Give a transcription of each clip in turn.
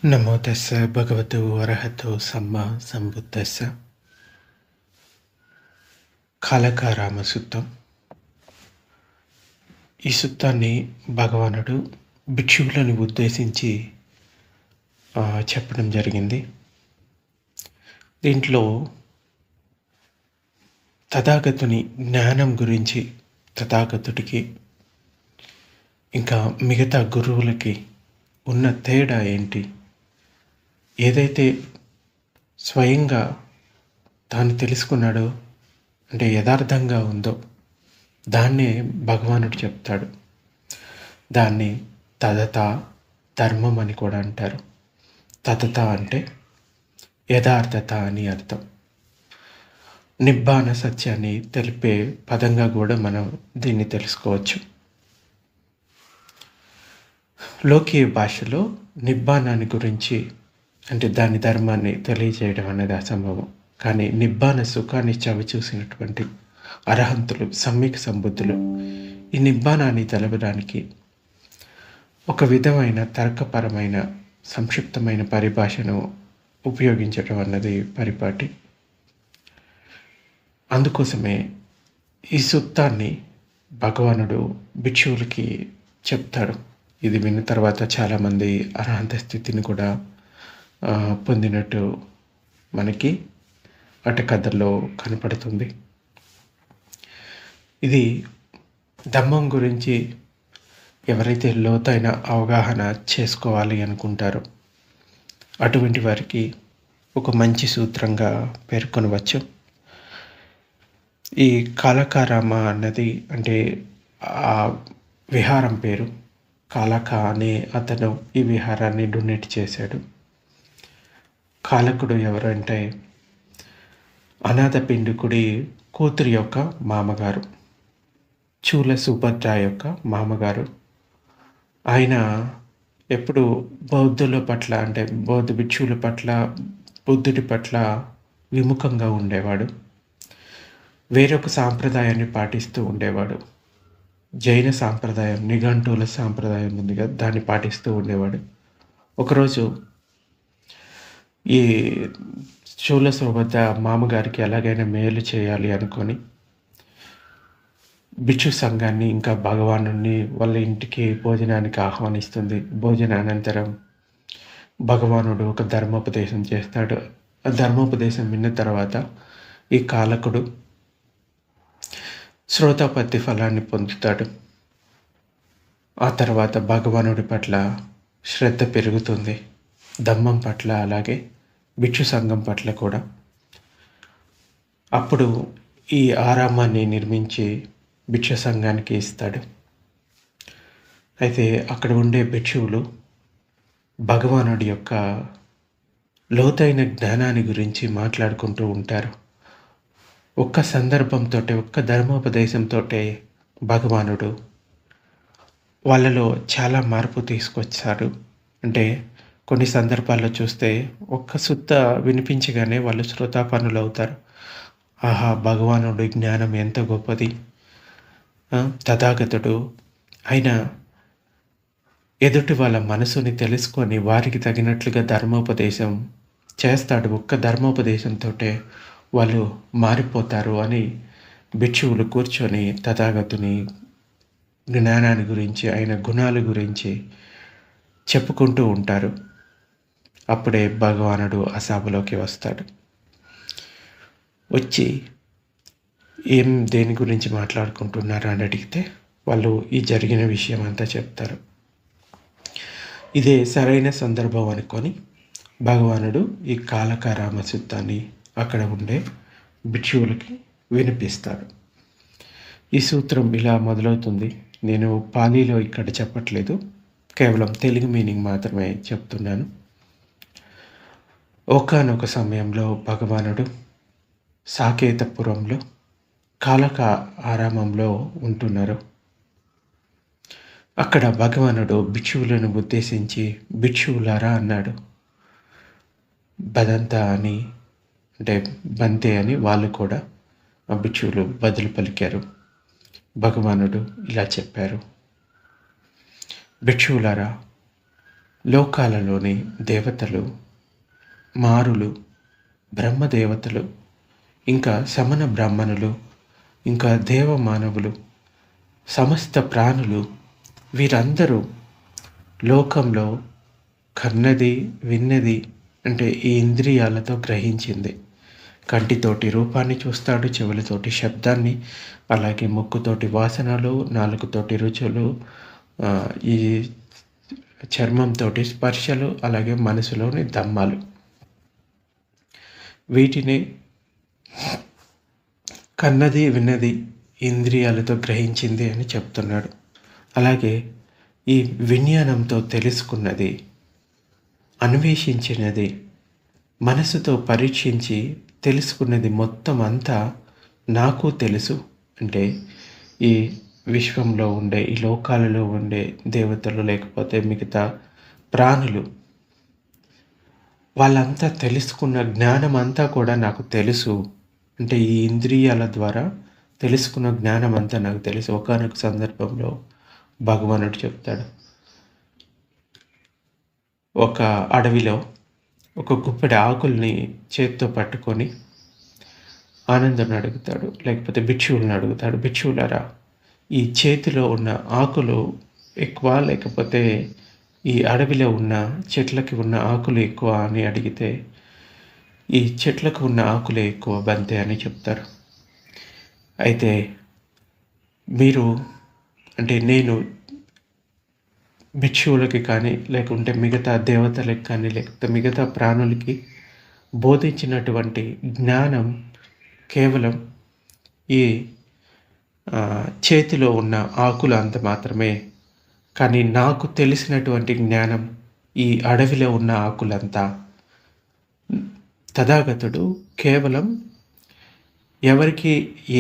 నమో తస్స భగవతో అర్హతో సమ్మా సంబుద్దస్స. కాలకారామ సుత్తం. ఈ సుత్తాన్ని భగవానుడు భిక్షువులను ఉద్దేశించి చెప్పడం జరిగింది. దీంట్లో తథాగతుని జ్ఞానం గురించి, తథాగతుడికి ఇంకా మిగతా గురువులకి ఉన్న తేడా ఏంటి, ఏదైతే స్వయంగా తాను తెలుసుకున్నాడో, అంటే యథార్థంగా ఉందో దాన్నే భగవానుడు చెప్తాడు. దాన్ని తదత ధర్మం అని కూడా అంటారు. తదత అంటే యథార్థత అని అర్థం. నిబ్బాన సత్యాన్ని తెలిపే పదంగా కూడా మనం దీన్ని తెలుసుకోవచ్చు. లోకీయ భాషలో నిబ్బానాన్ని గురించి, అంటే దాని ధర్మాన్ని తెలియజేయడం అనేది అసంభవం. కానీ నిబ్బాన సుఖాన్ని చవిచూసినటువంటి అర్హంతులు, సమ్యక్ సంబుద్ధులు ఈ నిబ్బానాన్ని తెలపడానికి ఒక విధమైన తర్కపరమైన సంక్షిప్తమైన పరిభాషను ఉపయోగించడం అన్నది పరిపాటి. అందుకోసమే ఈ సూక్తాన్ని భగవానుడు భిక్షువులకి చెప్తాడు. ఇది విన్న తర్వాత చాలామంది అర్హంత స్థితిని కూడా పొందినట్టు మనకి అటకథల్లో కనపడుతుంది. ఇది ధమ్మం గురించి ఎవరైతే లోతైన అవగాహన చేసుకోవాలి అనుకుంటారో అటువంటి వారికి ఒక మంచి సూత్రంగా పేర్కొనవచ్చు. ఈ కాలకారామ అన్నది అంటే ఆ విహారం పేరు. కాలక అనే అతను ఈ విహారాన్ని డొనేట్ చేశాడు. కాలకుడు ఎవరంటే అనాథ పిండికుడి కూతురి యొక్క మామగారు, చూల సుభద్ర యొక్క మామగారు. ఆయన ఎప్పుడు బౌద్ధుల పట్ల, అంటే బౌద్ధ భిక్షువుల పట్ల, బుద్ధుడి పట్ల విముఖంగా ఉండేవాడు. వేరొక సాంప్రదాయాన్ని పాటిస్తూ ఉండేవాడు. జైన సాంప్రదాయం, నిఘంటువుల సాంప్రదాయం ఉంది కదా, దాన్ని పాటిస్తూ ఉండేవాడు. ఒకరోజు ఈ చూల సుభద్ర మామగారికి ఎలాగైనా మేలు చేయాలి అనుకొని భిక్షు సంఘాన్ని ఇంకా భగవాను వాళ్ళ ఇంటికి భోజనానికి ఆహ్వానిస్తుంది. భోజనానంతరం భగవానుడు ఒక ధర్మోపదేశం చేస్తాడు. ఆ ధర్మోపదేశం విన్న తర్వాత ఈ కాలకుడు శ్రోతాపత్తి ఫలాన్ని పొందుతాడు. ఆ తర్వాత భగవానుడి పట్ల శ్రద్ధ పెరుగుతుంది. ధమ్మం పట్ల, అలాగే భిక్షు సంఘం పట్ల కూడా. అప్పుడు ఈ ఆరామాన్ని నిర్మించి భిక్షు సంఘానికి ఇస్తాడు. అయితే అక్కడ ఉండే భిక్షువులు భగవానుడి యొక్క లోతైన జ్ఞానాన్ని గురించి మాట్లాడుకుంటూ ఉంటారు. ఒక్క సందర్భంతో, ఒక్క ధర్మోపదేశంతో భగవానుడు వాళ్ళలో చాలా మార్పు తీసుకొచ్చారు. అంటే కొన్ని సందర్భాల్లో చూస్తే ఒక్క సుత్త వినిపించగానే వాళ్ళు శ్రోతాపన్నులు అవుతారు. ఆహా, భగవానుడి జ్ఞానం ఎంత గొప్పది, తథాగతుడు ఆయన ఎదుటి వాళ్ళ మనసుని తెలుసుకొని వారికి తగినట్లుగా ధర్మోపదేశం చేస్తాడు. ఒక్క ధర్మోపదేశంతో వాళ్ళు మారిపోతారు అని భిక్షువులు కూర్చొని తథాగతుని జ్ఞానాన్ని గురించి, ఆయన గుణాల గురించి చెప్పుకుంటూ ఉంటారు. అప్పుడే భగవానుడు ఆ సభలోకి వస్తాడు. వచ్చి దేని గురించి మాట్లాడుకుంటున్నారు అని అడిగితే వాళ్ళు ఈ జరిగిన విషయం అంతా చెప్తారు. ఇదే సరైన సందర్భం అనుకొని భగవానుడు ఈ కాలకారామ సూత్రాన్ని అక్కడ ఉండే భిక్షువులకి వినిపిస్తాడు. ఈ సూత్రం ఇలా మొదలవుతుంది. నేను పాలీలో ఇక్కడ చెప్పట్లేదు, కేవలం తెలుగు మీనింగ్ మాత్రమే చెప్తున్నాను. ఒకానొక సమయంలో భగవానుడు సాకేతపురంలో కాలక ఆరామంలో ఉంటున్నారు. అక్కడ భగవానుడు భిక్షువులను ఉద్దేశించి భిక్షువులారా అన్నాడు. బదంత అని, అంటే బంతే అని వాళ్ళు కూడా ఆ భిక్షువులు బదులు పలికారు. భగవానుడు ఇలా చెప్పారు. భిక్షువులారా, లోకాలలోని దేవతలు, మారులు, బ్రహ్మదేవతలు, ఇంకా సమన బ్రాహ్మణులు, ఇంకా దేవమానవులు, సమస్త ప్రాణులు, వీరందరూ లోకంలో కన్నది, విన్నది, అంటే ఈ ఇంద్రియాలతో గ్రహించింది. కంటితోటి రూపాన్ని చూస్తాడు, చెవులతోటి శబ్దాన్ని, అలాగే ముక్కుతోటి వాసనలు, నాలుగుతోటి రుచులు, ఈ చర్మంతోటి స్పర్శలు, అలాగే మనసులోని దమ్మాలు. వీటిని కన్నది, విన్నది, ఇంద్రియాలతో గ్రహించింది అని చెప్తున్నాడు. అలాగే ఈ విజ్ఞానంతో తెలుసుకున్నది, అన్వేషించినది, మనసుతో పరీక్షించి తెలుసుకున్నది మొత్తం అంతా నాకు తెలుసు. అంటే ఈ విశ్వంలో ఉండే, ఈ లోకాలలో ఉండే దేవతలు, లేకపోతే మిగతా ప్రాణులు, వాళ్ళంతా తెలుసుకున్న జ్ఞానం అంతా కూడా నాకు తెలుసు. అంటే ఈ ఇంద్రియాల ద్వారా తెలుసుకున్న జ్ఞానం అంతా నాకు తెలుసు. ఒకానొక సందర్భంలో భగవానుడు చెప్తాడు, ఒక అడవిలో ఒక గుప్పెడి ఆకుల్ని చేత్తో పట్టుకొని ఆనందుని అడుగుతాడు, లేకపోతే భిక్షువులను అడుగుతాడు, భిక్షువులారా, ఈ చేతిలో ఉన్న ఆకులు ఎక్కువ, లేకపోతే ఈ అడవిలో ఉన్న చెట్లకి ఉన్న ఆకులు ఎక్కువ అని అడిగితే, ఈ చెట్లకు ఉన్న ఆకులే ఎక్కువ బంతే అని చెప్తారు. అయితే మీరు, అంటే నేను భిక్షువులకి కానీ, లేకుంటే మిగతా దేవతలకి కానీ, లేకపోతే మిగతా ప్రాణులకి బోధించినటువంటి జ్ఞానం కేవలం ఈ చేతిలో ఉన్న ఆకులు అంత మాత్రమే. కానీ నాకు తెలిసినటువంటి జ్ఞానం ఈ అడవిలో ఉన్న ఆకులంతా. తథాగతుడు కేవలం ఎవరికి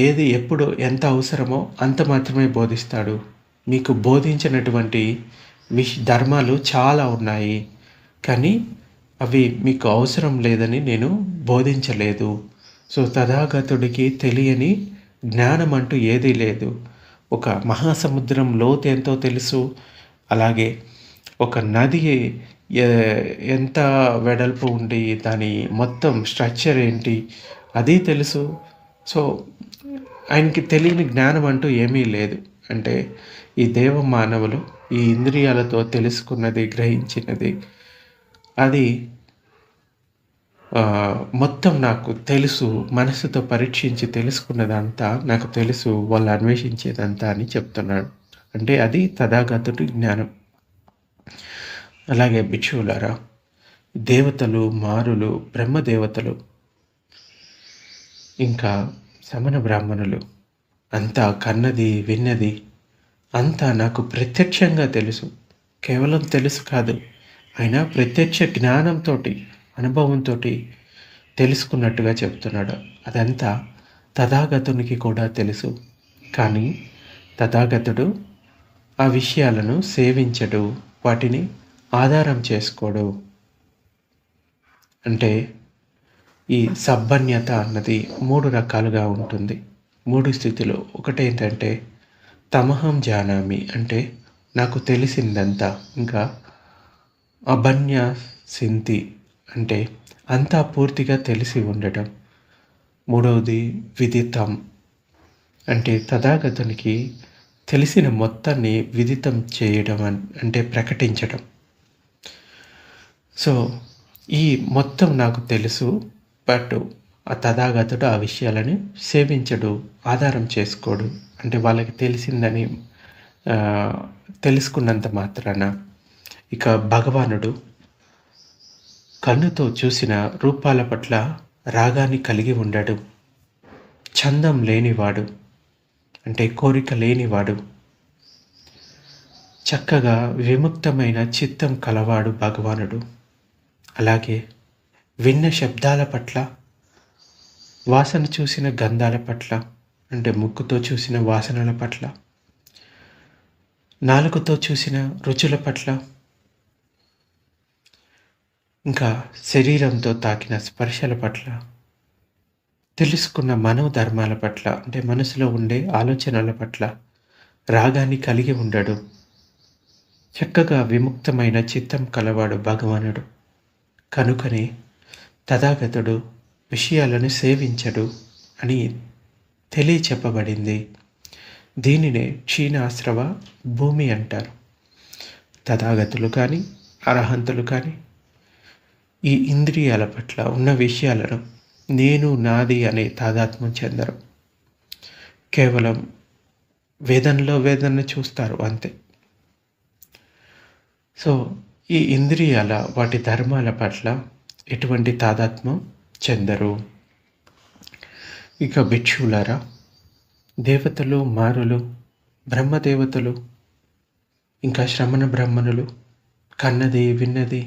ఏది ఎప్పుడు ఎంత అవసరమో అంత మాత్రమే బోధిస్తాడు. మీకు బోధించినటువంటి ధర్మాలు చాలా ఉన్నాయి, కానీ అవి మీకు అవసరం లేదని నేను బోధించలేదు. సో తథాగతుడికి తెలియని జ్ఞానం అంటూ ఏదీ లేదు. ఒక మహాసముద్రం లోతు ఎంతో తెలుసు, అలాగే ఒక నది ఎంత వెడల్పు ఉండి దాని మొత్తం స్ట్రక్చర్ ఏంటి అది తెలుసు. సో ఆయనకి తెలియని జ్ఞానం అంటూ ఏమీ లేదు. అంటే ఈ దేవ మానవులు ఈ ఇంద్రియాలతో తెలుసుకున్నది, గ్రహించినది, అది మొత్తం నాకు తెలుసు. మనసుతో పరీక్షించి తెలుసుకున్నదంతా నాకు తెలుసు, వాళ్ళు అన్వేషించేదంతా అని చెప్తున్నాడు. అంటే అది తథాగతుడి జ్ఞానం. అలాగే భిక్షువులారా, దేవతలు, మారులు, బ్రహ్మదేవతలు, ఇంకా సమన బ్రాహ్మణులు అంతా కన్నది, విన్నది అంతా నాకు ప్రత్యక్షంగా తెలుసు. కేవలం తెలుసు కాదు, ఆయన ప్రత్యక్ష జ్ఞానంతో, అనుభవంతో తెలుసుకున్నట్టుగా చెప్తున్నాడు. అదంతా తథాగతునికి కూడా తెలుసు. కానీ తథాగతుడు ఆ విషయాలను సేవించడు, వాటిని ఆధారం చేసుకోడు. అంటే ఈ సబ్బన్యత అన్నది 3 రకాలుగా ఉంటుంది, 3 స్థితిలో. ఒకటేంటంటే తమహం జానామి, అంటే నాకు తెలిసిందంతా. ఇంకా అభన్య సింతి, అంటే అంతా పూర్తిగా తెలిసి ఉండటం. మూడవది విదితం, అంటే తథాగతునికి తెలిసిన మొత్తాన్ని విదితం చేయడం, అంటే ప్రకటించడం. సో ఈ మొత్తం నాకు తెలుసు, బట్ ఆ తథాగతుడు ఆ విషయాలని సేవించడు, ఆధారం చేసుకోడు. అంటే వాళ్ళకి తెలిసిందని తెలుసుకున్నంత మాత్రాన. ఇక భగవానుడు కన్నుతో చూసిన రూపాల పట్ల రాగాన్ని కలిగి ఉండడు, చందం లేనివాడు, అంటే కోరిక లేనివాడు, చక్కగా విముక్తమైన చిత్తం కలవాడు భగవానుడు. అలాగే విన్న శబ్దాల పట్ల, వాసన చూసిన గంధాల పట్ల, అంటే ముక్కుతో చూసిన వాసనల పట్ల, నాలుకతో చూసిన రుచుల పట్ల, ఇంకా శరీరంతో తాకిన స్పర్శల పట్ల, తెలుసుకున్న మనోధర్మాల పట్ల, అంటే మనసులో ఉండే ఆలోచనల పట్ల రాగాన్ని కలిగి ఉండడు. చక్కగా విముక్తమైన చిత్తం కలవాడు భగవానుడు. కనుకనే తథాగతుడు విషయాలను సేవించడు అని తెలియచెప్పబడింది. దీనినే క్షీణాశ్రవ భూమి అంటారు. తథాగతులు కానీ అర్హంతులు కానీ ఈ ఇంద్రియాల పట్ల ఉన్న విషయాలను నేను నాది అనే తాదాత్మ్యం చెందరు. కేవలం వేదనను చూస్తారు అంతే. సో ఈ ఇంద్రియాల వాటి ధర్మాల పట్ల ఎటువంటి తాదాత్మ్యం చెందరు. ఇక భిక్షువులారా, దేవతలు, మారులు, బ్రహ్మదేవతలు, ఇంకా శ్రమణ బ్రహ్మణులు, కన్నది, విన్నది,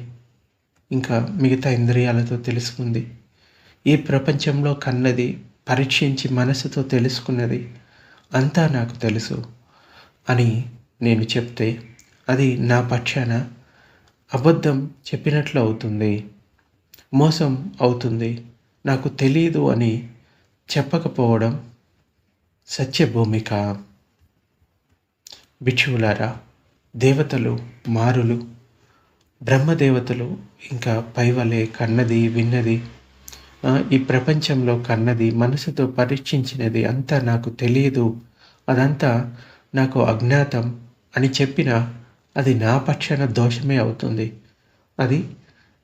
ఇంకా మిగతా ఇంద్రియాలతో తెలుసుకుంది, ఈ ప్రపంచంలో కన్నది, పరీక్షించి మనసుతో తెలుసుకున్నది అంతా నాకు తెలుసు అని నేను చెప్తే అది నా పక్షాన అబద్ధం చెప్పినట్లు అవుతుంది, మోసం అవుతుంది. నాకు తెలీదు అని చెప్పకపోవడం సత్యభూమిక. భిక్షువులారా, దేవతలు, మారులు, బ్రహ్మదేవతలు, ఇంకా పైవలే కన్నది, విన్నది, ఈ ప్రపంచంలో కన్నది, మనసుతో పరీక్షించినది అంతా నాకు తెలియదు, అదంతా నాకు అజ్ఞాతం అని చెప్పినా అది నా పక్షాన దోషమే అవుతుంది. అది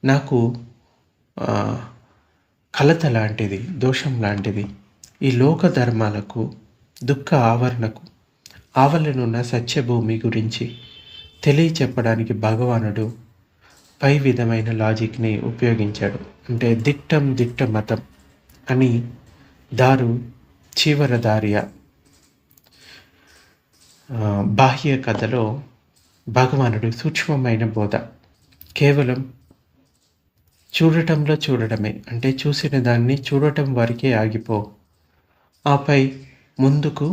నాకు కలత లాంటిది, దోషం లాంటిది. ఈ లోక ధర్మాలకు, దుఃఖ ఆవరణకు ఆవలనున్న సత్యభూమి గురించి తెలియచెప్పడానికి భగవానుడు పై విధమైన లాజిక్ని ఉపయోగించాడు. అంటే దిట్ట మతం అని దారు చివర దారియ బాహ్య కథలో భగవానుడు సూక్ష్మమైన బోధ. కేవలం చూడటమే, అంటే చూసిన దాన్ని చూడటం వరకే ఆగిపో, ఆపై ముందుకు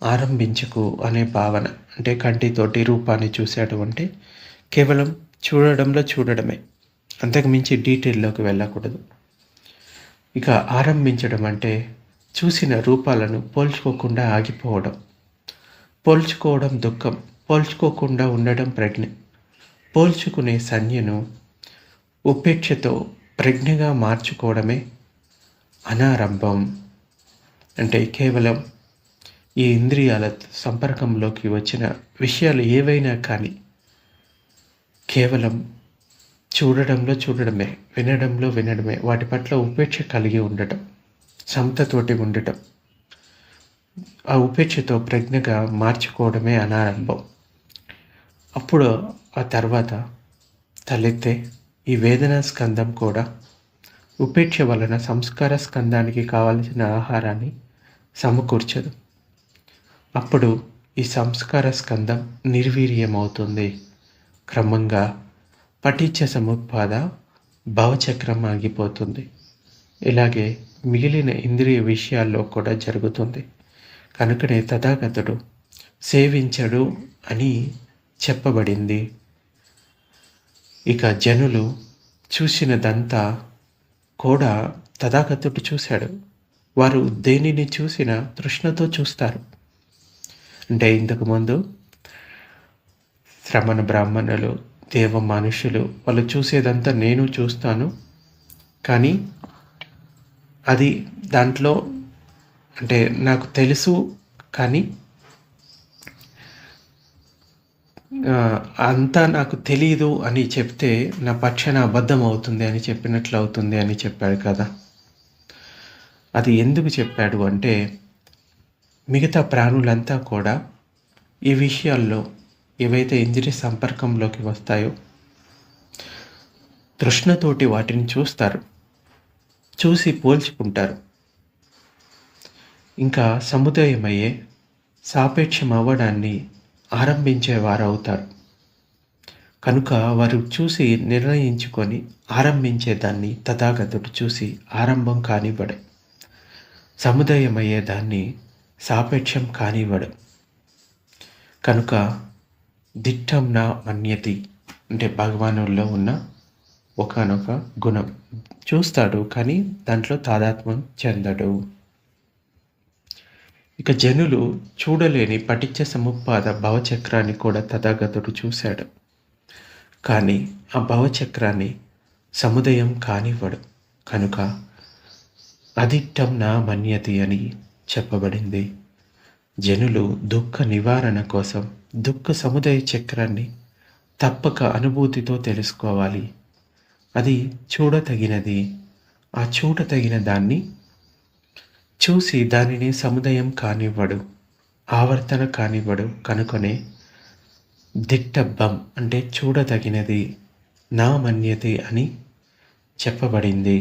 ఆరంభించుకు అనే భావన. అంటే కంటితోటి రూపాన్ని చూశాడు అంటే కేవలం చూడడమే, అంతకుమించి డీటెయిల్లోకి వెళ్ళకూడదు. ఇక ఆరంభించడం అంటే చూసిన రూపాలను పోల్చుకోకుండా ఆగిపోవడం. పోల్చుకోవడం దుఃఖం, పోల్చుకోకుండా ఉండడం ప్రజ్ఞ. పోల్చుకునే సంజ్ఞను ఉపేక్షతో ప్రజ్ఞగా మార్చుకోవడమే అనారంభం. అంటే కేవలం ఈ ఇంద్రియాల సంపర్కంలోకి వచ్చిన విషయాలు ఏవైనా కానీ కేవలం చూడడమే, వినడమే, వాటి పట్ల ఉపేక్ష కలిగి ఉండటం, సమతతోటి ఉండటం, ఆ ఉపేక్షతో ప్రజ్ఞగా మార్చుకోవడమే అనారంభం. అప్పుడు ఆ తర్వాత తలెత్తే ఈ వేదన స్కందం కూడా ఉపేక్ష వలన సంస్కార స్కందానికి కావలసిన ఆహారాన్ని సమకూర్చదు. అప్పుడు ఈ సంస్కార స్కందం నిర్వీర్యమవుతుంది. క్రమంగా పటిచ్చ సముత్పాద భవచక్రం ఆగిపోతుంది. ఇలాగే మిగిలిన ఇంద్రియ విషయాల్లో కూడా జరుగుతుంది. కనుకనే తథాగతుడు సేవించడు అని చెప్పబడింది. ఇక జనులు చూసినదంతా కూడా తథాగతుడు చూశాడు. వారు దేనిని చూసినా తృష్ణతో చూస్తారు. అంటే ఇంతకుముందు శ్రమణ బ్రాహ్మణులు, దేవ మనుషులు, వాళ్ళు చూసేదంతా నేను చూస్తాను, కానీ అది దాంట్లో అంటే నాకు తెలుసు, కానీ అంతా నాకు తెలీదు అని చెప్తే నా పక్షాన అబద్ధం అవుతుంది అని చెప్పినట్లు అవుతుంది అని చెప్పాడు కదా. అది ఎందుకు చెప్పాడు అంటే మిగతా ప్రాణులంతా కూడా ఈ విషయాల్లో ఏవైతే ఇంద్రియ సంపర్కంలోకి వస్తాయో తృష్ణతోటి వాటిని చూస్తారు, చూసి పోల్చుకుంటారు, ఇంకా సముదాయమయ్యే సాపేక్షం అవ్వడాన్ని ఆరంభించేవారు అవుతారు. కనుక వారు చూసి నిర్ణయించుకొని ఆరంభించేదాన్ని తథాగతుడు చూసి ఆరంభం కానివ్వడు, సముదాయమయ్యేదాన్ని సాపేక్షం కానివ్వడు. కనుక దిట్టం నా మన్యతి అంటే భగవానుల్లో ఉన్న ఒకానొక గుణం. చూస్తాడు కానీ దాంట్లో తాదాత్మ్యం చెందడు. ఇక జనులు చూడలేని పటిచ్చ సముత్పాద భవచక్రాన్ని కూడా తథాగతుడు చూశాడు. కానీ ఆ భవచక్రాన్ని సముదయం కానివ్వడు. కనుక అదిట్టం నా మన్యతి అని చెప్పబడింది. జనులు దుఃఖ నివారణ కోసం దుఃఖ సముదయ చక్రాన్ని తప్పక అనుభూతితో తెలుసుకోవాలి. అది చూడతగినది. ఆ చూడతగిన దాన్ని చూసి దానిని సముదయం కానివ్వడు, ఆవర్తన కానివ్వడు. కనుకనే దిట్టబ్బం అంటే చూడదగినది నా మన్యతే అని చెప్పబడింది.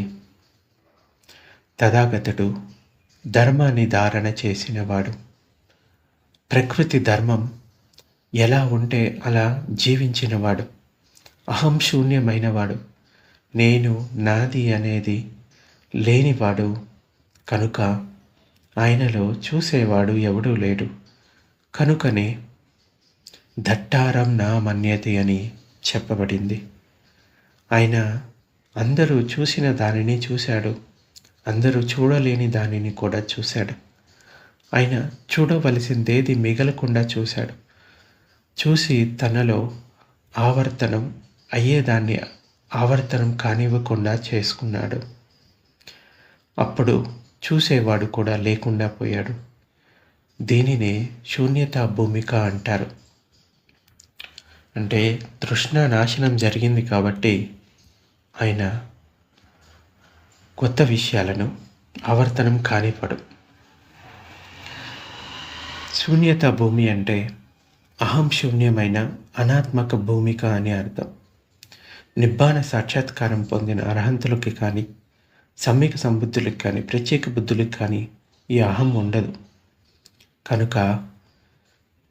తథాగతుడు ధర్మాన్ని ధారణ చేసినవాడు. ప్రకృతి ధర్మం ఎలా ఉంటే అలా జీవించినవాడు. అహం శూన్యమైనవాడు. నేను నాది అనేది లేనివాడు. కనుక ఆయనలో చూసేవాడు ఎవడూ లేడు. కనుకనే దట్టారం నా మన్యతే అని చెప్పబడింది. ఆయన అందరూ చూసిన దానిని చూశాడు. అందరూ చూడలేని దానిని కూడా చూశాడు. ఆయన చూడవలసిందేది మిగలకుండా చూశాడు. చూసి తనలో ఆవర్తనం అయ్యేదాన్ని ఆవర్తనం కానివ్వకుండా చేసుకున్నాడు. అప్పుడు చూసేవాడు కూడా లేకుండా పోయాడు. దీనినే శూన్యతా భూమిక అంటారు. అంటే తృష్ణ నాశనం జరిగింది కాబట్టి ఆయన కొత్త విషయాలను ఆవర్తనం కానివ్వడు. శూన్యత భూమి అంటే అహం శూన్యమైన అనాత్మక భూమిక అని అర్థం. నిబ్బాన సాక్షాత్కారం పొందిన అర్హంతులకి కానీ, సమ్యక సంబుద్ధులకి కానీ, ప్రత్యేక బుద్ధులకి కానీ ఈ అహం ఉండదు. కనుక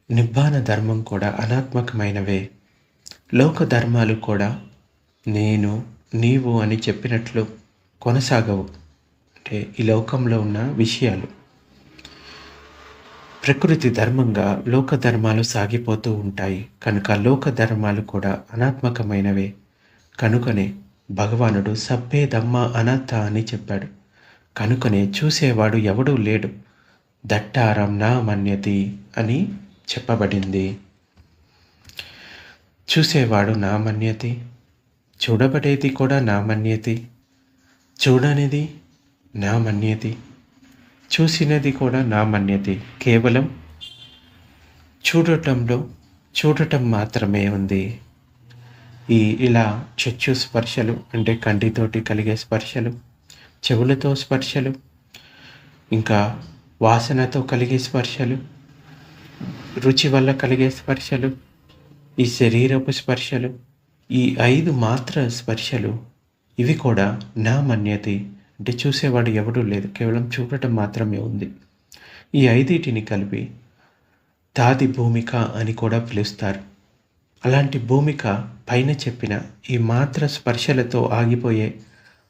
నిబ్బాన ధర్మం కూడా అనాత్మకమైనవే. లోక ధర్మాలు కూడా నేను నీవు అని చెప్పినట్లు కొనసాగవు. అంటే ఈ లోకంలో ఉన్న విషయాలు ప్రకృతి ధర్మంగా లోక ధర్మాలు సాగిపోతూ ఉంటాయి. కనుక లోక ధర్మాలు కూడా అనాత్మకమైనవే. కనుకనే భగవానుడు సబ్బే ధమ్మ అనాత్త అని చెప్పాడు. కనుకనే చూసేవాడు ఎవడూ లేడు. దట్టారం నా మన్యతి అని చెప్పబడింది. చూసేవాడు నా మన్యతి, చూడబడేది కూడా నా మన్యతి, చూడనిది నా మన్యతి, చూసినది కూడా నా మన్యతి. కేవలం చూడటం మాత్రమే ఉంది. ఇలా చక్షు స్పర్శలు అంటే కంటితోటి కలిగే స్పర్శలు, చెవులతో స్పర్శలు, ఇంకా వాసనతో కలిగే స్పర్శలు, రుచి వల్ల కలిగే స్పర్శలు, ఈ శరీరపు స్పర్శలు, ఈ 5 మాత్ర స్పర్శలు ఇవి కూడా నా మన్యతి. అంటే చూసేవాడు ఎవడూ లేదు, కేవలం చూడటం మాత్రమే ఉంది. ఈ 5టిని కలిపి తాది భూమిక అని కూడా పిలుస్తారు. అలాంటి భూమిక పైన చెప్పిన ఈ మాత్ర స్పర్శలతో ఆగిపోయే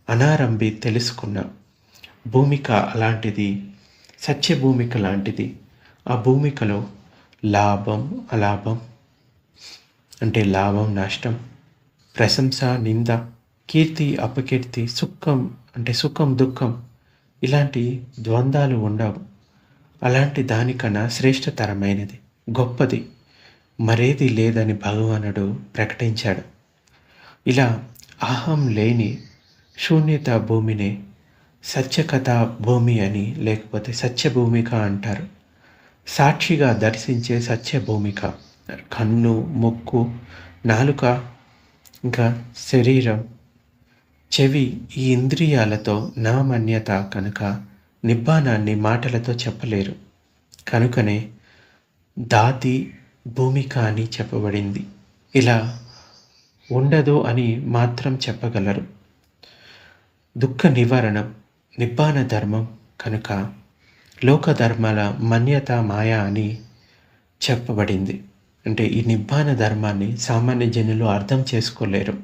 అనారంభి తెలుసుకున్న భూమిక అలాంటిది, సత్య భూమిక లాంటిది. ఆ భూమికలో లాభం అలాభం అంటే లాభం నష్టం, ప్రశంస నింద, కీర్తి అపకీర్తి, సుఖం అంటే సుఖం దుఃఖం ఇలాంటి ద్వంద్వాలు ఉండవు. అలాంటి దానికన్నా శ్రేష్టతరమైనది, గొప్పది మరేది లేదని భగవానుడు ప్రకటించాడు. ఇలా అహం లేని శూన్యత భూమిని సత్యకథా భూమి అని లేకపోతే సత్యభూమిక అంటారు. సాక్షిగా దర్శించే సత్యభూమిక. కన్ను, ముక్కు, నాలుక, ఇంకా శరీరం, చెవి, ఈ ఇంద్రియాలతో నా మన్యత కనుక నిబ్బానాన్ని మాటలతో చెప్పలేరు. కనుకనే దాతి భూమిక అని చెప్పబడింది. ఇలా ఉండదు అని మాత్రం చెప్పగలరు. దుఃఖ నివారణం నిబ్బాన ధర్మం కనుక లోక ధర్మాల మన్యత మాయ అని చెప్పబడింది. అంటే ఈ నిబ్బాన ధర్మాన్ని సామాన్య జనులు అర్థం చేసుకోలేరు.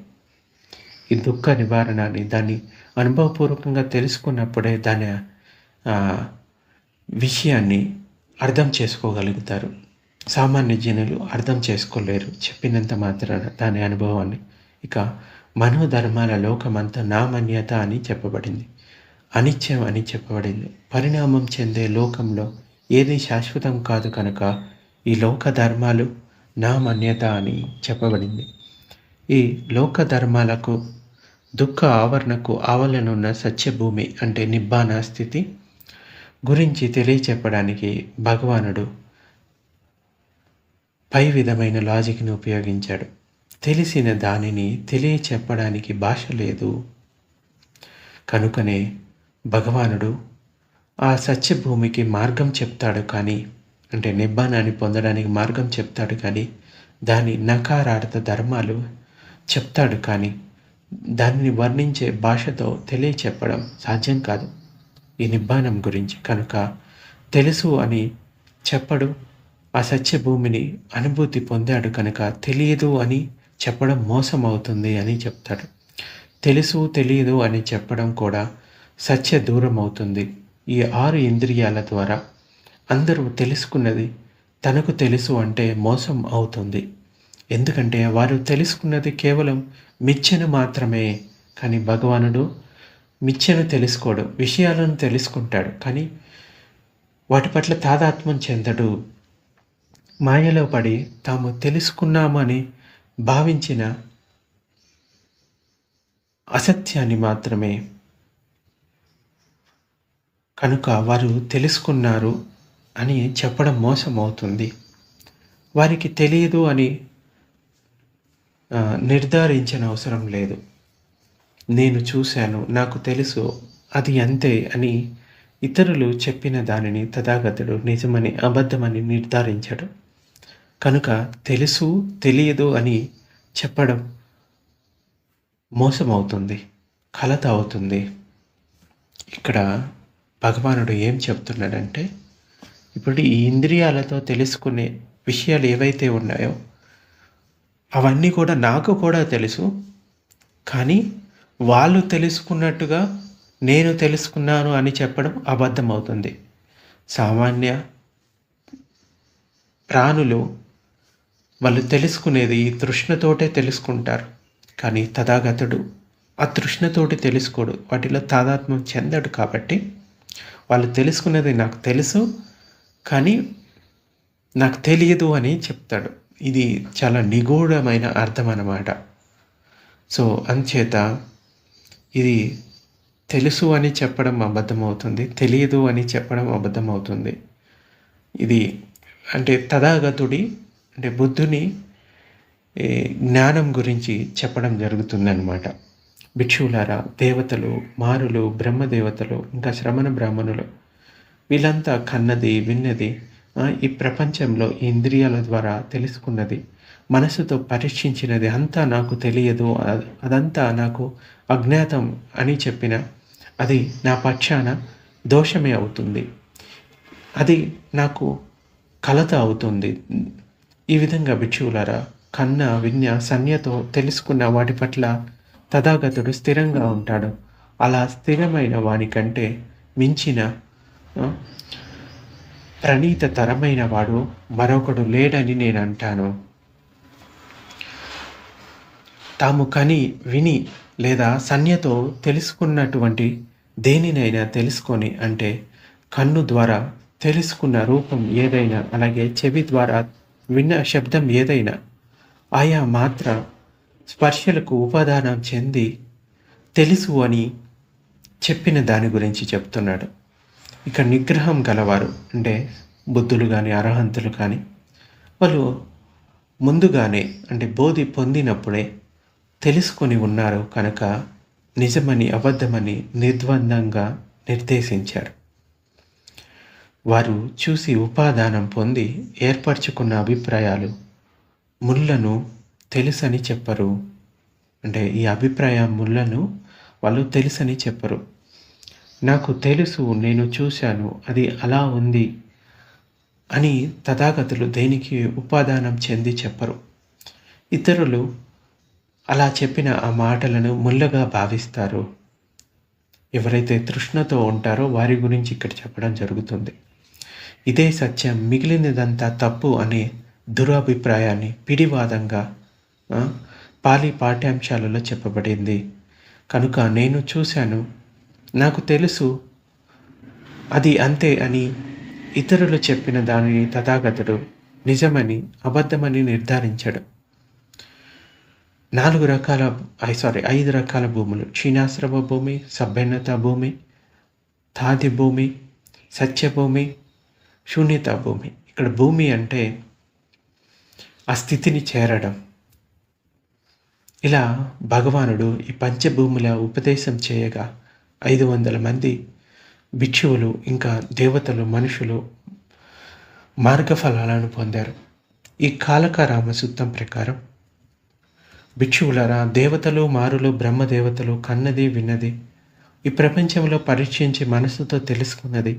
ఈ దుఃఖ నివారణని దాన్ని అనుభవపూర్వకంగా తెలుసుకున్నప్పుడే దాని విషయాన్ని అర్థం చేసుకోగలుగుతారు. సామాన్య జనులు అర్థం చేసుకోలేరు చెప్పినంత మాత్రాన దాని అనుభవాన్ని. ఇక మనోధర్మాల లోకమంతా నా మన్యత అని చెప్పబడింది. అనిత్యం అని చెప్పబడింది. పరిణామం చెందే లోకంలో ఏది శాశ్వతం కాదు కనుక ఈ లోక ధర్మాలు నా మన్యత అని చెప్పబడింది. ఈ లోక ధర్మాలకు దుఃఖ ఆవరణకు ఆవలనున్న సత్యభూమి అంటే నిబ్బాన స్థితి గురించి తెలియచెప్పడానికి భగవానుడు పై విధమైన లాజిక్ని ఉపయోగించాడు. తెలిసిన దానిని తెలియచెప్పడానికి భాష లేదు కనుకనే భగవానుడు ఆ సత్యభూమికి మార్గం చెప్తాడు, కానీ అంటే నిబ్బానాన్ని పొందడానికి మార్గం చెప్తాడు, కానీ దాని నకారార్థ ధర్మాలు చెప్తాడు, కానీ దానిని వర్ణించే భాషతో తెలియచెప్పడం సాధ్యం కాదు ఈ నిబ్బానం గురించి. కనుక తెలుసు అని చెప్పడు, ఆ సత్యభూమిని అనుభూతి పొందాడు కనుక తెలియదు అని చెప్పడం మోసం అవుతుంది అని చెప్తాడు. తెలుసు తెలియదు అని చెప్పడం కూడా సత్య దూరం అవుతుంది. ఈ 6 ఇంద్రియాల ద్వారా అందరూ తెలుసుకున్నది తనకు తెలుసు అంటే మోసం అవుతుంది. ఎందుకంటే వారు తెలుసుకున్నది కేవలం మిథ్యను మాత్రమే, కానీ భగవానుడు మిథ్యను తెలుసుకోడు, విషయాలను తెలుసుకుంటాడు, కానీ వాటి పట్ల తాదాత్మ్యం చెందడు. మాయలో పడి తాము తెలుసుకున్నామని భావించిన అసత్యాన్ని మాత్రమే, కనుక వారు తెలుసుకున్నారు అని చెప్పడం మోసం అవుతుంది. వారికి తెలియదు అని నిర్ధారించిన అవసరం లేదు. నేను చూశాను, నాకు తెలుసు, అది అంతే అని ఇతరులు చెప్పిన దానిని తథాగతుడు నిజమని అబద్ధమని నిర్ధారించడు. కనుక తెలుసు తెలియదు అని చెప్పడం మోసం అవుతుంది, కలత అవుతుంది. ఇక్కడ భగవానుడు ఏం చెప్తున్నాడంటే, ఇప్పుడు ఈ ఇంద్రియాలతో తెలుసుకునే విషయాలు ఏవైతే ఉన్నాయో అవన్నీ కూడా నాకు కూడా తెలుసు, కానీ వాళ్ళు తెలుసుకున్నట్టుగా నేను తెలుసుకున్నాను అని చెప్పడం అబద్ధం అవుతుంది. సామాన్య ప్రాణులు వాళ్ళు తెలుసుకునేది ఈ తృష్ణతోటే తెలుసుకుంటారు, కానీ తథాగతుడు ఆ తృష్ణతోటి తెలుసుకోడు, వాటిలో తాదాత్మ్యం చెందడు. కాబట్టి వాళ్ళు తెలుసుకున్నది నాకు తెలుసు కానీ నాకు తెలియదు అని చెప్తాడు. ఇది చాలా నిగూఢమైన అర్థం అన్నమాట. సో అంచేత ఇది తెలుసు అని చెప్పడం అబద్ధమవుతుంది, తెలియదు అని చెప్పడం అబద్ధమవుతుంది. ఇది అంటే తథాగతుడి అంటే బుద్ధుని జ్ఞానం గురించి చెప్పడం జరుగుతుందన్నమాట. భిక్షువులారా, దేవతలు, మారులు, బ్రహ్మదేవతలు, ఇంకా శ్రమణ బ్రాహ్మణులు వీళ్ళంతా కన్నది విన్నది ఈ ప్రపంచంలో ఈ ఇంద్రియాల ద్వారా తెలుసుకున్నది, మనసుతో పరీక్షించినది అంతా నాకు తెలియదు, అదంతా నాకు అజ్ఞాతం అని చెప్పిన అది నా పక్షాన దోషమే అవుతుంది, అది నాకు కలత అవుతుంది. ఈ విధంగా భిక్షువులారా కన్న విన్య సన్యతో తెలుసుకున్న వాటి పట్ల తథాగతుడు స్థిరంగా ఉంటాడు. అలా స్థిరమైన వానికంటే మించిన ప్రణీత తరమైన వాడు మరొకడు లేడని నేను అంటాను. తాము కని విని లేదా సన్యతో తెలుసుకున్నటువంటి దేనినైనా తెలుసుకొని, అంటే కన్ను ద్వారా తెలుసుకున్న రూపం ఏదైనా, అలాగే చెవి ద్వారా విన్న శబ్దం ఏదైనా, ఆయా మాత్ర స్పర్శలకు ఉపాదానం చెంది తెలుసు అని చెప్పిన దాని గురించి చెప్తున్నాడు. ఇక నిగ్రహం గలవారు అంటే బుద్ధులు కానీ అర్హంతులు కానీ వాళ్ళు ముందుగానే అంటే బోధి పొందినప్పుడే తెలుసుకొని ఉన్నారు కనుక నిజమని అబద్ధమని నిర్ద్వందంగా నిర్దేశించారు. వారు చూసి ఉపాదానం పొంది ఏర్పరచుకున్న అభిప్రాయాలు ముళ్ళను తెలుసని చెప్పరు. అంటే ఈ అభిప్రాయ ముళ్ళను వాళ్ళు తెలుసని చెప్పరు. నాకు తెలుసు, నేను చూశాను, అది అలా ఉంది అని తథాగతులు దేనికి ఉపాదానం చెంది చెప్పరు. ఇతరులు అలా చెప్పిన ఆ మాటలను ముళ్ళగా భావిస్తారు. ఎవరైతే తృష్ణతో ఉంటారో వారి గురించి ఇక్కడ చెప్పడం జరుగుతుంది. ఇదే సత్యం, మిగిలినదంతా తప్పు అనే దురభిప్రాయాన్ని పిడివాదంగా పాలి పాఠ్యాంశాలలో చెప్పబడింది. కనుక నేను చూశాను, నాకు తెలుసు, అది అంతే అని ఇతరులు చెప్పిన దానిని తథాగతుడు నిజమని అబద్ధమని నిర్ధారించడు. ఐదు రకాల భూములు: క్షీణాశ్రమ భూమి, సభ్యున్నత భూమి, తాది భూమి, సత్యభూమి, శూన్యత భూమి. ఇక్కడ భూమి అంటే ఆ స్థితిని చేరడం. ఇలా భగవానుడు ఈ పంచభూముల ఉపదేశం చేయగా 500 మంది భిక్షువులు, ఇంకా దేవతలు, మనుషులు మార్గఫలాలను పొందారు. ఈ కాలక రామసూత్రం ప్రకారం భిక్షువులరా, దేవతలు, మారులు, బ్రహ్మదేవతలు కన్నది విన్నది, ఈ ప్రపంచంలో పరీక్షించి మనసుతో తెలుసుకున్నది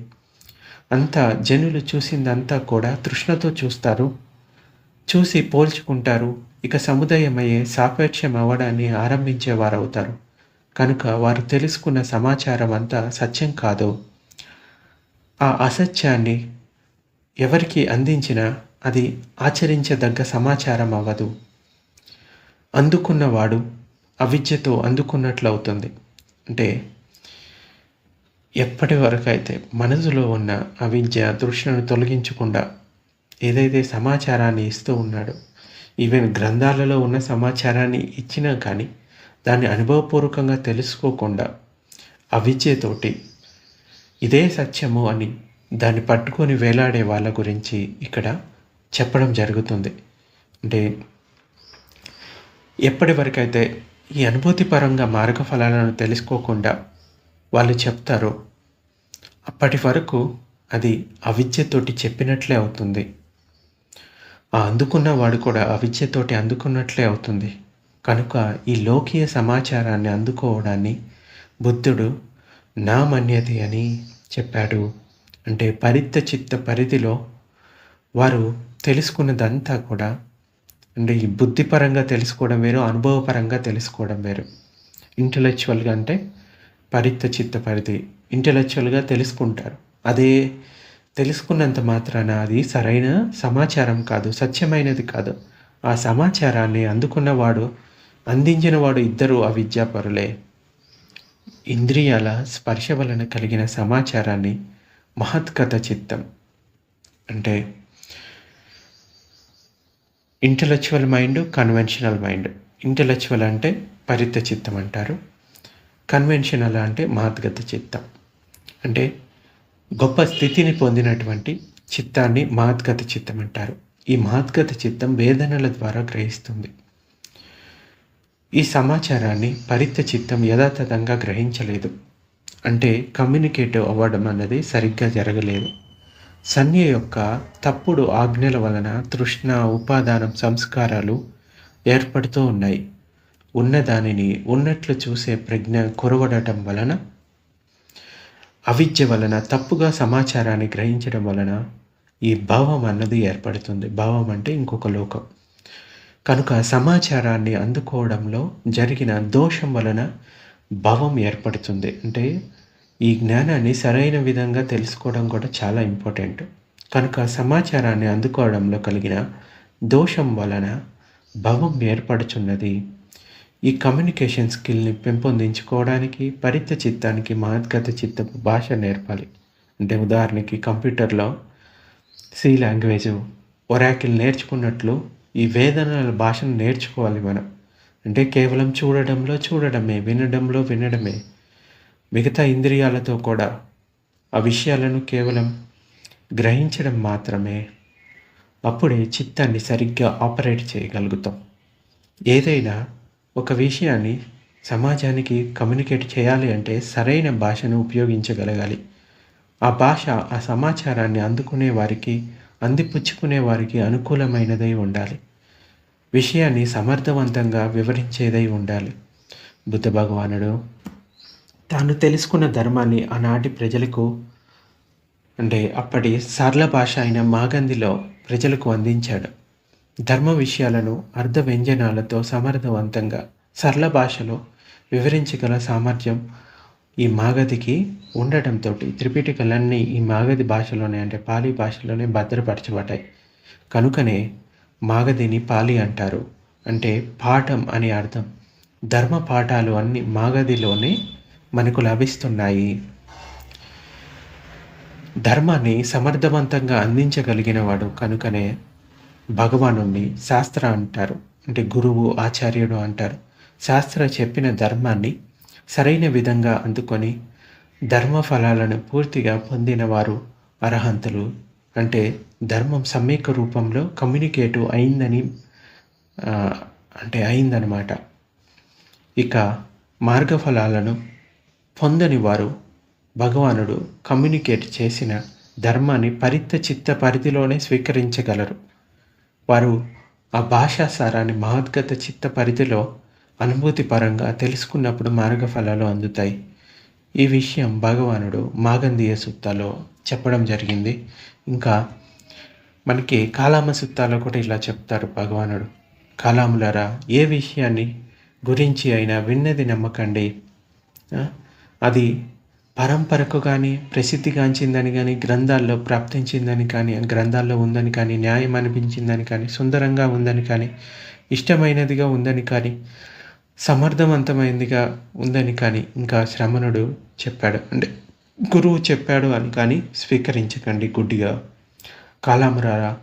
అంతా, జనులు చూసిందంతా కూడా తృష్ణతో చూస్తారు, చూసి పోల్చుకుంటారు. ఇక సముదాయమయ్యే సాపేక్షం అవ్వడాన్ని ఆరంభించేవారవుతారు. కనుక వారు తెలుసుకున్న సమాచారం అంతా సత్యం కాదు. ఆ అసత్యాన్ని ఎవరికి అందించినా అది ఆచరించదగ్గ సమాచారం అవ్వదు. అందుకున్నవాడు అవిద్యతో అందుకున్నట్లు అవుతుంది. అంటే ఎప్పటి వరకు అయితే మనసులో ఉన్న అవిద్య తృష్ణను తొలగించకుండా ఏదైతే సమాచారాన్ని ఇస్తూ ఉన్నాడో, ఈవెన్ గ్రంథాలలో ఉన్న సమాచారాన్ని ఇచ్చినా కానీ దాన్ని అనుభవపూర్వకంగా తెలుసుకోకుండా అవిద్యతోటి ఇదే సత్యము అని దాన్ని పట్టుకొని వేలాడే వాళ్ళ గురించి ఇక్కడ చెప్పడం జరుగుతుంది. అంటే ఎప్పటి వరకైతే ఈ అనుభూతిపరంగా మార్గఫలాలను తెలుసుకోకుండా వాళ్ళు చెప్తారో అప్పటి వరకు అది అవిద్యతోటి చెప్పినట్లే అవుతుంది. ఆ అందుకున్న వాడు కూడా అవిద్యతోటి అందుకున్నట్లే అవుతుంది. కనుక ఈ లోకీయ సమాచారాన్ని అందుకోవడాన్ని బుద్ధుడు నా మన్యతి అని చెప్పాడు. అంటే పరిత్త చిత్త పరిధిలో వారు తెలుసుకున్నదంతా కూడా, అంటే ఈ బుద్ధిపరంగా తెలుసుకోవడం వేరు, అనుభవపరంగా తెలుసుకోవడం వేరు. ఇంటలెక్చువల్గా అంటే పరిత్త చిత్త పరిధి, ఇంటలెక్చువల్గా తెలుసుకుంటారు. అదే తెలుసుకున్నంత మాత్రాన అది సరైన సమాచారం కాదు, సత్యమైనది కాదు. ఆ సమాచారాన్ని అందుకున్నవాడు, అందించినవాడు ఇద్దరు అవిద్యాపరులే. ఇంద్రియాల స్పర్శ వలన కలిగిన సమాచారాన్ని మహత్గత చిత్తం, అంటే intellectual mind, conventional mind. Intellectual అంటే పరిత్త చిత్తం అంటారు, కన్వెన్షనల్ అంటే మహద్గత చిత్తం. అంటే గొప్ప స్థితిని పొందినటువంటి చిత్తాన్ని మహద్గత చిత్తం అంటారు. ఈ మహద్గత చిత్తం వేదనల ద్వారా గ్రహిస్తుంది. ఈ సమాచారాన్ని పరిత్త చిత్తం యథాతథంగా గ్రహించలేదు. అంటే కమ్యూనికేటివ్ అవ్వడం అన్నది సరిగ్గా జరగలేదు. సన్య యొక్క తప్పుడు ఆజ్ఞల వలన తృష్ణ, ఉపాదానం, సంస్కారాలు ఏర్పడుతూ ఉన్నాయి. ఉన్నదానిని ఉన్నట్లు చూసే ప్రజ్ఞ కొరవడటం వలన, అవిద్య వలన, తప్పుగా సమాచారాన్ని గ్రహించడం వలన ఈ భావం అన్నది ఏర్పడుతుంది. భావం అంటే ఇంకొక లోకం. కనుక సమాచారాన్ని అందుకోవడంలో జరిగిన దోషం వలన భావం ఏర్పడుతుంది. అంటే ఈ జ్ఞానాన్ని సరైన విధంగా తెలుసుకోవడం కూడా చాలా ఇంపార్టెంట్. కనుక సమాచారాన్ని అందుకోవడంలో కలిగిన దోషం వలన భావం ఏర్పడుచున్నది. ఈ కమ్యూనికేషన్ స్కిల్ని పెంపొందించుకోవడానికి పరిత్త చిత్తానికి మహద్గత చిత్తపు భాష నేర్పాలి. అంటే ఉదాహరణకి కంప్యూటర్లో సి లాంగ్వేజ్, ఒరాకిల్ నేర్చుకున్నట్లు ఈ వేదనల భాషను నేర్చుకోవాలి మనం. అంటే కేవలం చూడడమే, వినడంలో వినడమే, మిగతా ఇంద్రియాలతో కూడా ఆ విషయాలను కేవలం గ్రహించడం మాత్రమే. అప్పుడే చిత్తాన్ని సరిగ్గా ఆపరేట్ చేయగలుగుతాం. ఏదైనా ఒక విషయాన్ని సమాజానికి కమ్యూనికేట్ చేయాలి అంటే సరైన భాషను ఉపయోగించగలగాలి. ఆ భాష ఆ సమాచారాన్ని అందుకునే వారికి, అందిపుచ్చుకునే వారికి అనుకూలమైనదై ఉండాలి. విషయాన్ని సమర్థవంతంగా వివరించేదై ఉండాలి. బుద్ధ భగవానుడు తాను తెలుసుకున్న ధర్మాన్ని ఆనాటి ప్రజలకు, అంటే అప్పటి సరళ భాష అయిన మాగంధిలో ప్రజలకు అందించాడు. ధర్మ విషయాలను అర్ధ వ్యంజనాలతో సమర్థవంతంగా సరళ భాషలో వివరించగల సామర్థ్యం ఈ మాగధికి ఉండటంతో త్రిపిటకలన్నీ ఈ మాగధి భాషలోనే, అంటే పాలీ భాషలోనే భద్రపరచబడ్డాయి. కనుకనే మాగధిని పాలి అంటారు. అంటే పాఠం అని అర్థం. ధర్మ పాఠాలు అన్నీ మాగధిలోనే మనకు లభిస్తున్నాయి. ధర్మాన్ని సమర్థవంతంగా అందించగలిగిన వాడు కనుకనే భగవానుణ్ణి శాస్త్ర అంటారు. అంటే గురువు, ఆచార్యుడు అంటారు. శాస్త్ర చెప్పిన ధర్మాన్ని సరైన విధంగా అందుకొని ధర్మ ఫలాలను పూర్తిగా పొందిన వారు అర్హంతులు. అంటే ధర్మం సమ్యక్ రూపంలో కమ్యూనికేట్ అయిందని అయిందనమాట. ఇక మార్గఫలాలను పొందని వారు భగవానుడు కమ్యూనికేట్ చేసిన ధర్మాన్ని పరిత్త చిత్త పరిధిలోనే స్వీకరించగలరు. వారు ఆ భాషా సారాన్ని మహద్గత చిత్త పరిధిలో అనుభూతి పరంగా తెలుసుకున్నప్పుడు మార్గఫలాలు అందుతాయి. ఈ విషయం భగవానుడు మాగంధీయ సుత్తాలో చెప్పడం జరిగింది. ఇంకా మనకి కాలామ సుత్తాలో కూడా ఇలా చెప్తారు భగవానుడు. కాలాములారా, ఏ విషయాన్ని గురించి అయినా విన్నది నమ్మకండి. అది పరంపరకు కానీ, ప్రసిద్ధిగాంచిందని కానీ, గ్రంథాల్లో ప్రాప్తించిందని కానీ, గ్రంథాల్లో ఉందని కానీ, న్యాయం అనిపించిందని కానీ, సుందరంగా ఉందని కానీ, ఇష్టమైనదిగా ఉందని కానీ, సమర్థవంతమైనదిగా ఉందని కానీ, ఇంకా శ్రమణుడు చెప్పాడు అంటే గురువు చెప్పాడు అని కానీ స్వీకరించకండి గుడ్డిగా. కాలామురారా,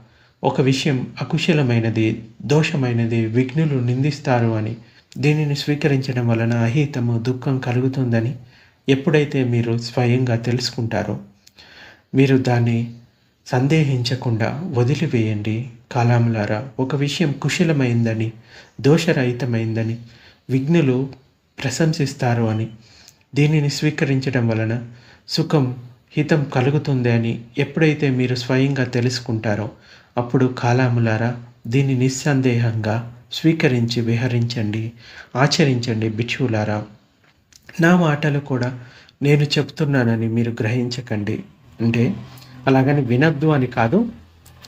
ఒక విషయం అకుశలమైనది, దోషమైనది, విఘ్నులు నిందిస్తారు అని దీనిని స్వీకరించడం వలన అహితము, దుఃఖం కలుగుతుందని ఎప్పుడైతే మీరు స్వయంగా తెలుసుకుంటారో మీరు దాన్ని సందేహించకుండా వదిలివేయండి. కాలాములారా, ఒక విషయం కుశలమైందని, దోషరహితమైందని, విఘ్నులు ప్రశంసిస్తారు అని దీనిని స్వీకరించడం వలన సుఖం, హితం కలుగుతుంది అని ఎప్పుడైతే మీరు స్వయంగా తెలుసుకుంటారో అప్పుడు కాలాములారా దీన్ని నిస్సందేహంగా స్వీకరించి విహరించండి, ఆచరించండి. భిక్షువులారా, నా మాటలు కూడా నేను చెప్తున్నానని మీరు గ్రహించకండి. అంటే అలాగని వినొద్దు అని కాదు,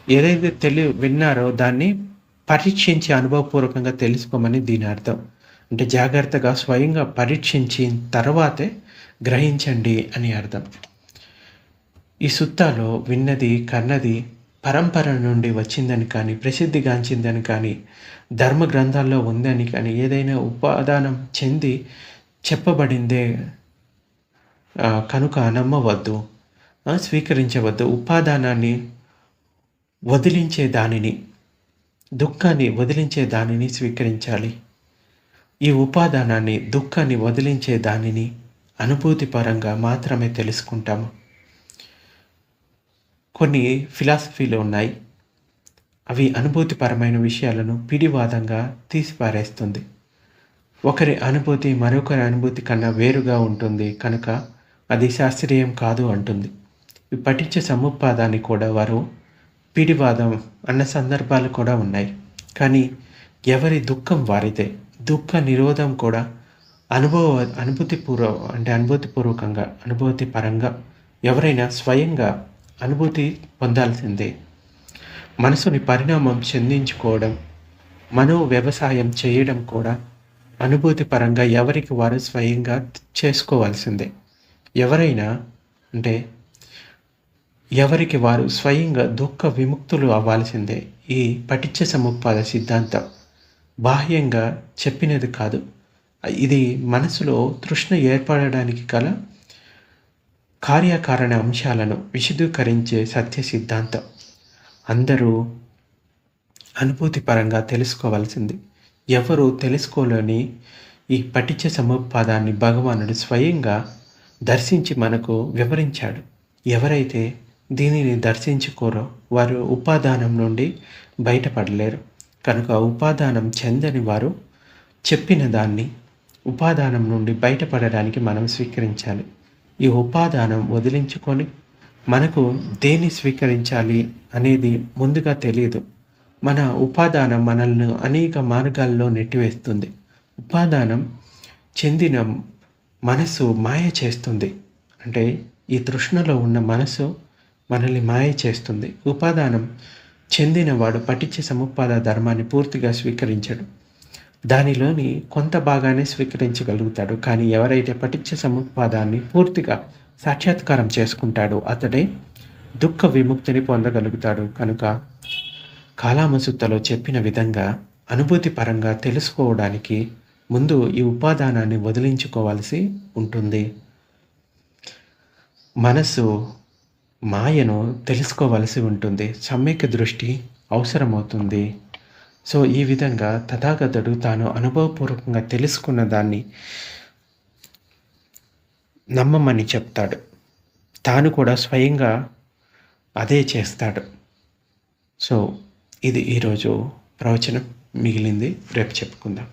ఏదైతే విన్నారో దాన్ని పరీక్షించి అనుభవపూర్వకంగా తెలుసుకోమని దీని అర్థం. అంటే జాగ్రత్తగా స్వయంగా పరీక్షించిన తర్వాతే గ్రహించండి అని అర్థం. ఈ సుత్తాలో విన్నది, కన్నది పరంపర నుండి వచ్చిందని కానీ, ప్రసిద్ధిగాంచిందని కానీ, ధర్మ గ్రంథాల్లో ఉందని కానీ, ఏదైనా ఉపాదానం చెంది చెప్పబడిందే కనుక నమ్మవద్దు, స్వీకరించవద్దు. ఉపాదానాన్ని వదిలించే దానిని, దుఃఖాన్ని వదిలించే దానిని స్వీకరించాలి. ఈ ఉపాదానాన్ని, దుఃఖాన్ని వదిలించే దానిని అనుభూతి పరంగా మాత్రమే తెలుసుకుంటాము. కొన్ని ఫిలాసఫీలు ఉన్నాయి, అవి అనుభూతిపరమైన విషయాలను పిడివాదంగా తీసిపారేస్తుంది. ఒకరి అనుభూతి మరొకరి అనుభూతి కన్నా వేరుగా ఉంటుంది కనుక అది శాస్త్రీయం కాదు అంటుంది. ఈ పఠించే సముపాదాన్ని కూడా వారు పిడివాదం అన్న సందర్భాలు కూడా ఉన్నాయి. కానీ ఎవరి దుఃఖం వారిదే. దుఃఖ నిరోధం కూడా అనుభూతిపూర్వకంగా, అనుభూతి పరంగా ఎవరైనా స్వయంగా అనుభూతి పొందాల్సిందే. మనసుని పరిణామం చెందించుకోవడం, మనో వ్యవసాయం చేయడం కూడా అనుభూతి పరంగా ఎవరికి వారు స్వయంగా చేసుకోవాల్సిందే. ఎవరికి వారు స్వయంగా దుఃఖ విముక్తులు అవ్వాల్సిందే. ఈ పఠించ సముపాద సిద్ధాంతం బాహ్యంగా చెప్పినది కాదు. ఇది మనసులో తృష్ణ ఏర్పడడానికి గల కార్యకారణ అంశాలను విశదీకరించే సత్య సిద్ధాంతం. అందరూ అనుభూతి పరంగా తెలుసుకోవాల్సింది. ఎవరు తెలుసుకోలేని ఈ పఠించ సముపాదాన్ని భగవానుడు స్వయంగా దర్శించి మనకు వివరించాడు. ఎవరైతే దీనిని దర్శించుకోరో వారు ఉపాదానం నుండి బయటపడలేరు. కనుక ఉపాదానం చెందని వారు చెప్పిన దాన్ని ఉపాదానం నుండి బయటపడడానికి మనం స్వీకరించాలి. ఈ ఉపాదానం వదిలించుకొని మనకు దేన్ని స్వీకరించాలి అనేది ముందుగా తెలియదు. మన ఉపాదానం మనల్ని అనేక మార్గాల్లో నెట్టివేస్తుంది. ఉపాదానం చెందిన మనసు మాయ చేస్తుంది. అంటే ఈ తృష్ణలో ఉన్న మనసు మనల్ని మాయ చేస్తుంది. ఉపాదానం చెందినవాడు పఠించే సముపాద ధర్మాన్ని పూర్తిగా స్వీకరించడు. దానిలోని కొంత భాగాన్ని స్వీకరించగలుగుతాడు. కానీ ఎవరైతే పఠించ సముపాదాన్ని పూర్తిగా సాక్షాత్కారం చేసుకుంటాడో అతడే దుఃఖ విముక్తిని పొందగలుగుతాడు. కనుక కాలామసుత్తలో చెప్పిన విధంగా అనుభూతి పరంగా తెలుసుకోవడానికి ముందు ఈ ఉపాదానాన్ని వదిలించుకోవాల్సి ఉంటుంది. మనసు మాయను తెలుసుకోవలసి ఉంటుంది. సమ్యక్ దృష్టి అవసరమవుతుంది. సో ఈ విధంగా తథాగతుడు తాను అనుభవపూర్వకంగా తెలుసుకున్న దాన్ని నమ్మమని చెప్తాడు. తాను కూడా స్వయంగా అదే చేస్తాడు. సో ఇది ఈరోజు ప్రవచనం. మిగిలింది రేపు చెప్పుకుందాం.